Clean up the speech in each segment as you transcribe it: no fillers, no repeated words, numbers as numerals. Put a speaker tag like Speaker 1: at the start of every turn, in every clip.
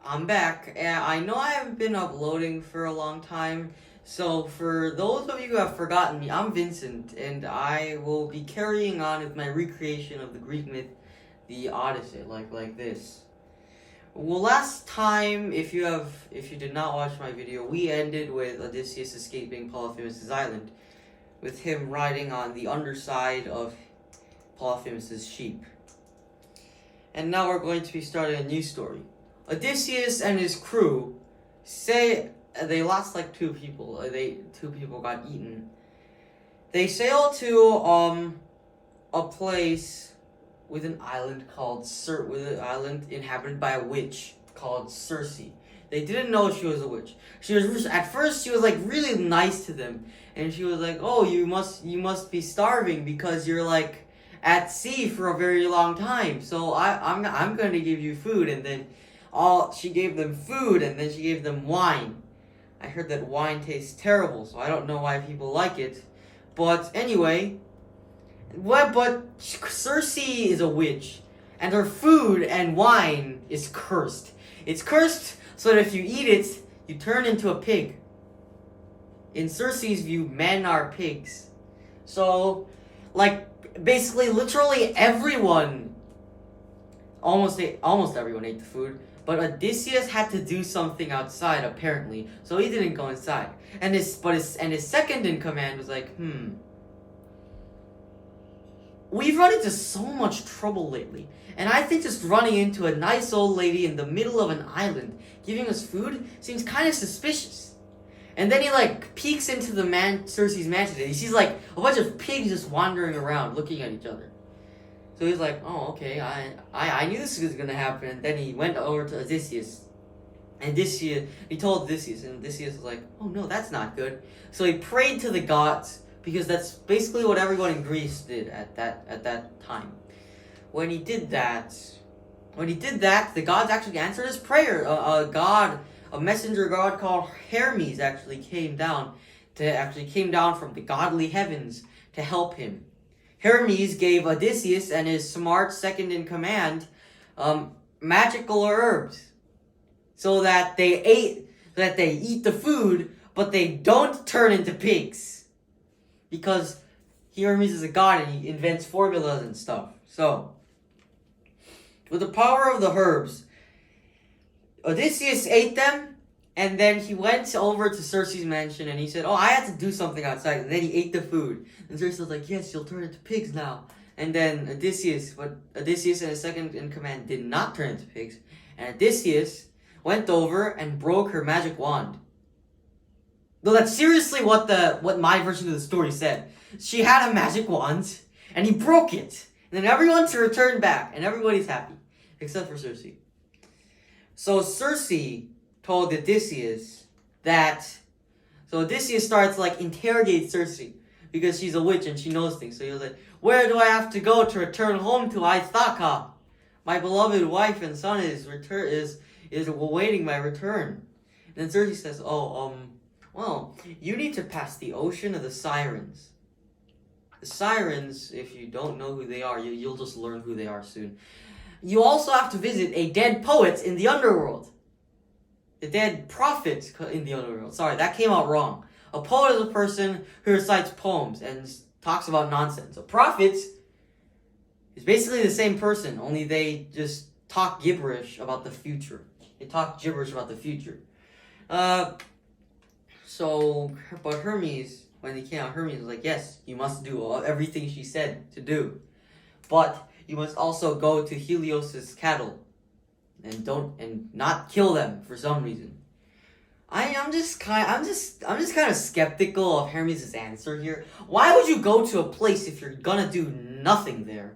Speaker 1: I'm back. And I know I haven't been uploading for a long time, so for those of you who have forgotten me, I'm Vincent, and I will be carrying on with my recreation of the Greek myth, the Odyssey, like this. Well, last time, if you did not watch my video, we ended with Odysseus escaping Polyphemus' island, with him riding on the underside of Polyphemus' sheep. And now we're going to be starting a new story. Odysseus and his crew say they lost like two people. Two people got eaten. They sail to a place with an island called with an island inhabited by a witch called Circe. They didn't know she was a witch. At first she was like really nice to them, and she was like, "Oh, you must be starving because you're like at sea for a very long time. So I'm going to give you food." And then she gave them food, and then she gave them wine. I heard that wine tastes terrible, so I don't know why people like it. But anyway, but Circe is a witch, and her food and wine is cursed. It's cursed so that if you eat it, you turn into a pig. In Circe's view, men are pigs. So, like, basically, literally everyone, almost everyone ate the food. But Odysseus had to do something outside, apparently, so he didn't go inside. And his second in command was like, we've run into so much trouble lately, and I think just running into a nice old lady in the middle of an island giving us food seems kind of suspicious. And then he like peeks into Circe's mansion, and he sees like a bunch of pigs just wandering around, looking at each other. So he's like, "Oh, okay, I knew this was gonna happen." And then he went over to Odysseus, and he told Odysseus, and Odysseus was like, "Oh no, that's not good." So he prayed to the gods, because that's basically what everyone in Greece did at that time. When he did that, the gods actually answered his prayer. A messenger god called Hermes actually came down from the godly heavens to help him. Hermes gave Odysseus and his smart second in command magical herbs, so that they eat the food, but they don't turn into pigs. Because Hermes is a god and he invents formulas and stuff. So, with the power of the herbs, Odysseus ate them, and then he went over to Circe's mansion and he said, "Oh, I had to do something outside." And then he ate the food. And Circe was like, "Yes, you'll turn into pigs now." And then Odysseus and his second in command did not turn into pigs. And Odysseus went over and broke her magic wand. No, that's seriously what my version of the story said. She had a magic wand, and he broke it. And then everyone's returned back, and everybody's happy. Except for Circe. So Circe told Odysseus that... So Odysseus starts, like, interrogate Circe, because she's a witch and she knows things. So he was like, "Where do I have to go to return home to Ithaca? My beloved wife and son is awaiting my return." And then Circe says, "Well, you need to pass the ocean of the Sirens." The Sirens, if you don't know who they are, you'll just learn who they are soon. You also have to visit a dead poet in the underworld. A dead prophet in the underworld. Sorry, that came out wrong. A poet is a person who recites poems and talks about nonsense. A prophet is basically the same person, only they just talk gibberish about the future. They talk gibberish about the future. But Hermes, when he came out, Hermes was like, "Yes, you must do everything she said to do. But you must also go to Helios's cattle and not kill them for some reason." I'm just kind of skeptical of Hermes' answer here. Why would you go to a place if you're gonna do nothing there?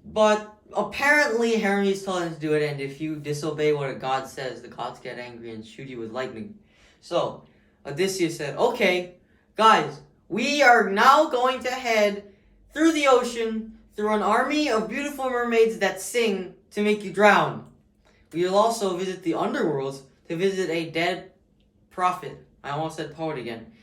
Speaker 1: But apparently Hermes told him to do it, and if you disobey what a god says, the gods get angry and shoot you with lightning. So Odysseus said, "Okay, guys, we are now going to head through the ocean, through an army of beautiful mermaids that sing to make you drown. We will also visit the underworlds to visit a dead prophet." I almost said poet again.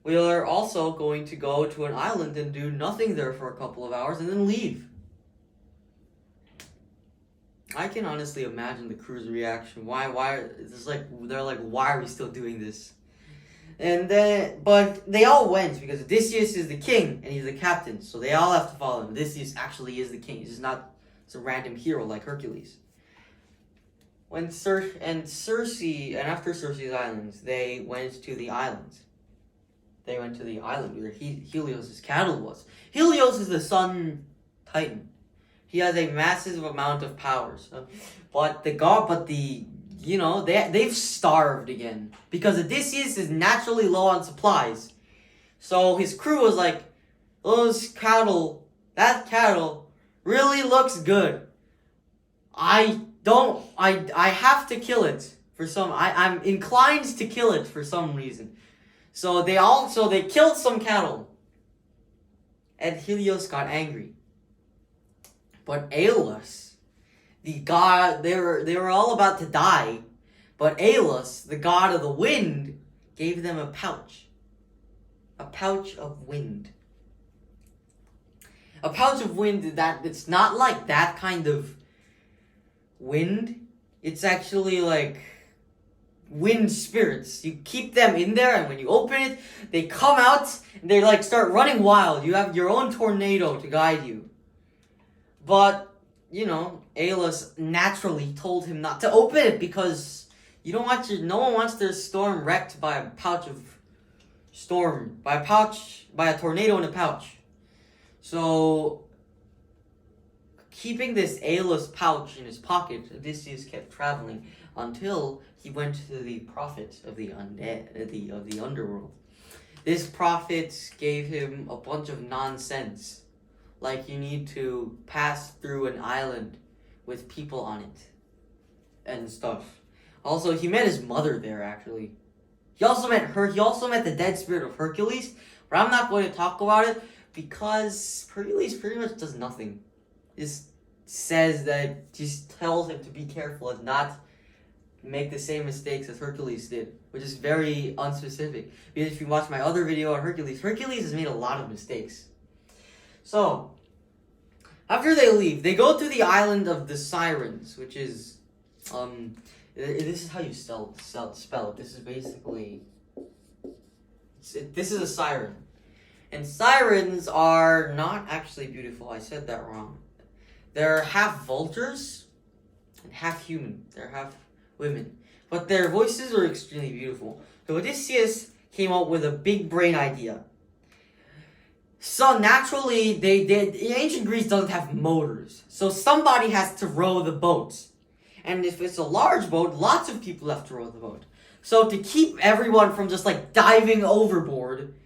Speaker 1: "We are also going to go to an island and do nothing there for a couple of hours and then leave." I can honestly imagine the crew's reaction. Why? It's like they're like, why are we still doing this? And then, but they all went because Odysseus is the king and he's the captain, so they all have to follow him. Odysseus actually is the king. He's just not some random hero like Hercules. After Circe's islands, they went to the islands. They went to the island where Helios' cattle was. Helios is the sun titan. He has a massive amount of powers, they've starved again because Odysseus is naturally low on supplies. So his crew was like, that cattle really looks good. I have to kill it I'm inclined to kill it for some reason. So they killed some cattle. And Helios got angry. But Aeolus, the god, they were all about to die. But Aeolus, the god of the wind, gave them a pouch. A pouch of wind. A pouch of wind that it's not like that kind of wind. It's actually like wind spirits. You keep them in there, and when you open it, they come out and they like start running wild. You have your own tornado to guide you. But, Aeolus naturally told him not to open it because no one wants their storm wrecked by a tornado in a pouch. So, keeping this Aeolus pouch in his pocket, Odysseus kept traveling until he went to the prophet of the undead, of the underworld. This prophet gave him a bunch of nonsense. Like you need to pass through an island with people on it and stuff. Also, he met his mother there, actually. He also met the dead spirit of Hercules, but I'm not going to talk about it because Hercules pretty much does nothing. Just tells him to be careful and not make the same mistakes as Hercules did, which is very unspecific. Because if you watch my other video on Hercules has made a lot of mistakes. So, after they leave, they go to the island of the Sirens, which is, this is how you spell it. This is basically, this is a siren. And sirens are not actually beautiful. I said that wrong. They're half vultures and half human. They're half women. But their voices are extremely beautiful. So Odysseus came up with a big brain idea. So naturally, ancient Greece doesn't have motors. So somebody has to row the boats. And if it's a large boat, lots of people have to row the boat. So to keep everyone from just like diving overboard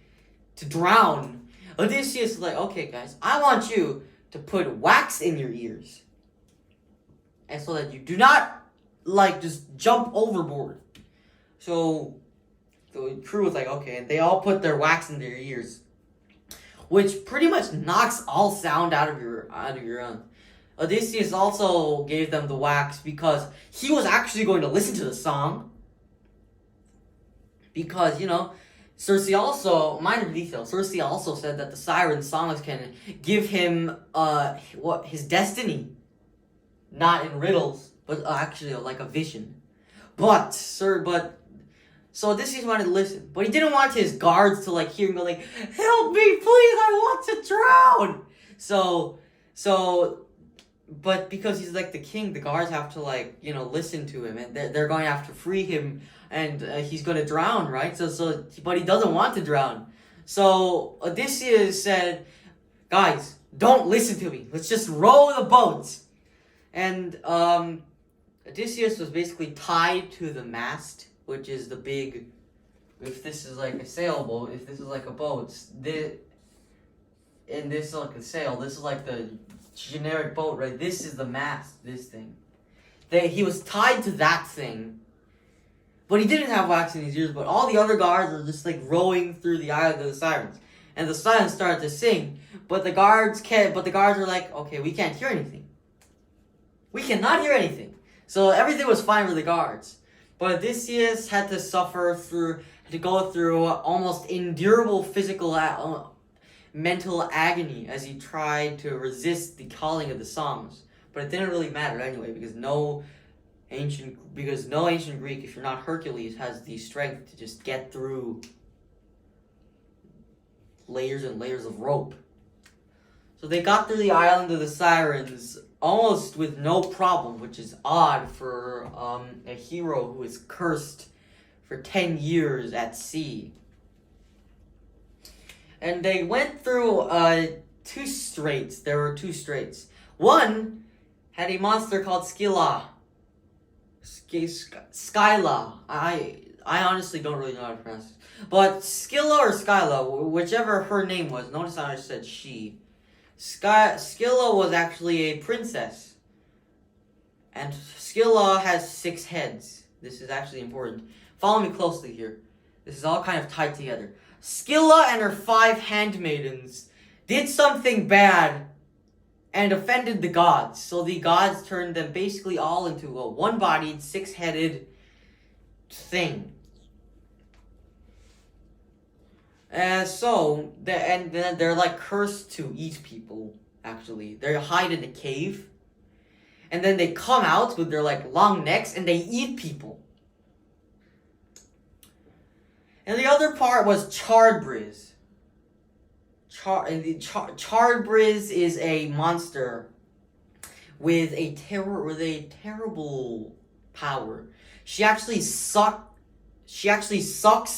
Speaker 1: to drown, Odysseus is like, okay guys, I want you to put wax in your ears. And so that you do not like just jump overboard. So the crew was like, okay, and they all put their wax in their ears, which pretty much knocks all sound out of your own. Odysseus also gave them the wax because he was actually going to listen to the song. Because, Circe also, minor detail, Circe also said that the siren songs can give him his destiny. Not in riddles, but actually like a vision. So Odysseus wanted to listen, but he didn't want his guards to like hear him go like, "Help me, please! I want to drown." But because he's like the king, the guards have to like listen to him, and they're going to have to free him, and he's going to drown, right? But he doesn't want to drown. So Odysseus said, "Guys, don't listen to me. Let's just row the boats." And Odysseus was basically tied to the mast, which is the big, if this is like a sailboat, if this is like a boat, and this is like a sail, this is like the generic boat, right? This is the mast, this thing. He was tied to that thing, but he didn't have wax in his ears, but all the other guards are just like rowing through the island of the Sirens. And the Sirens started to sing, but the guards were like, okay, we can't hear anything. We cannot hear anything. So everything was fine with the guards. But Odysseus had to go through almost endurable physical, mental agony as he tried to resist the calling of the songs. But it didn't really matter anyway, because no ancient Greek, if you're not Hercules, has the strength to just get through layers and layers of rope. So they got through the island of the Sirens almost with no problem, which is odd for a hero who is cursed for 10 years at sea. And they went through two straits. There were two straits. One had a monster called Scylla. I honestly don't really know how to pronounce it. But Scylla or Skyla, whichever her name was. Notice how I said she. Scylla was actually a princess. And Scylla has 6 heads. This is actually important. Follow me closely here. This is all kind of tied together. Scylla and her 5 handmaidens did something bad and offended the gods. So the gods turned them basically all into a one-bodied, 6-headed thing. So then they're like cursed to eat people, actually. They hide in a cave. And then they come out with their like long necks and they eat people. And the other part was Chardbriz. Chardbriz is a monster with a terrible power. She actually sucks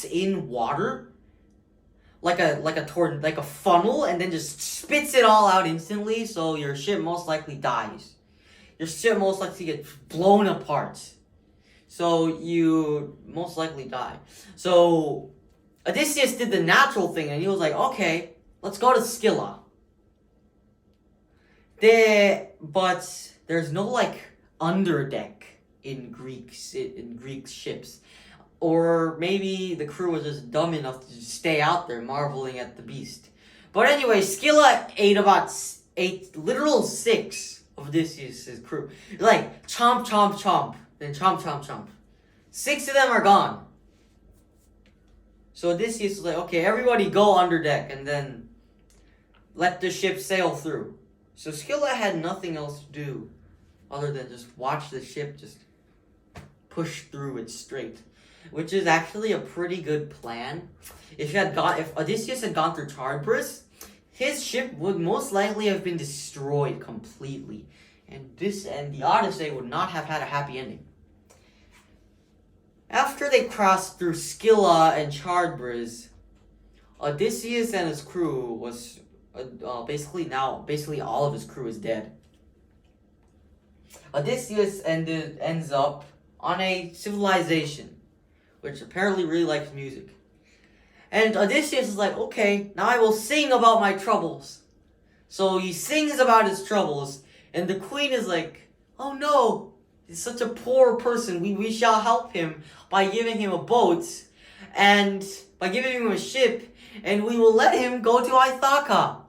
Speaker 1: in water like a funnel, and then just spits it all out instantly. So your ship most likely dies. Your ship most likely gets blown apart. So you most likely die. So Odysseus did the natural thing, and he was like, okay, let's go to Scylla. But there's no like underdeck in Greek ships. Or maybe the crew was just dumb enough to just stay out there marveling at the beast. But anyway, Scylla ate literal 6 of Odysseus' crew. Like, chomp, chomp, chomp. Then chomp, chomp, chomp. 6 of them are gone. So Odysseus was like, okay, everybody go under deck and then let the ship sail through. So Scylla had nothing else to do other than just watch the ship just push through it straight. Which is actually a pretty good plan. If Odysseus had gone through Chardbriz, his ship would most likely have been destroyed completely. And the Odyssey would not have had a happy ending. After they crossed through Scylla and Chardbriz, Odysseus and his crew was basically all of his crew is dead. Odysseus ends up on a civilization, which apparently really likes music. And Odysseus is like, okay, now I will sing about my troubles. So he sings about his troubles, and the queen is like, oh no, he's such a poor person. We shall help him by giving him a boat, and by giving him a ship, and we will let him go to Ithaca.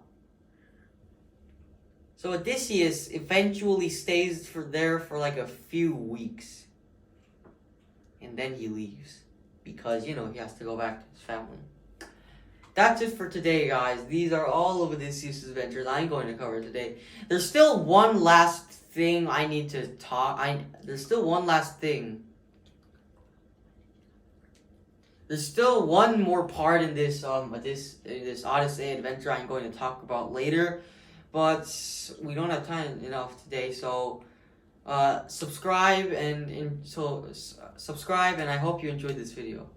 Speaker 1: So Odysseus eventually stays there for like a few weeks. And then he leaves. Because, he has to go back to his family. That's it for today, guys. These are all of Odysseus' adventures I'm going to cover today. There's still one last thing I need to There's still one more part in this Odyssey adventure I'm going to talk about later. But we don't have time enough today, so subscribe and I hope you enjoyed this video.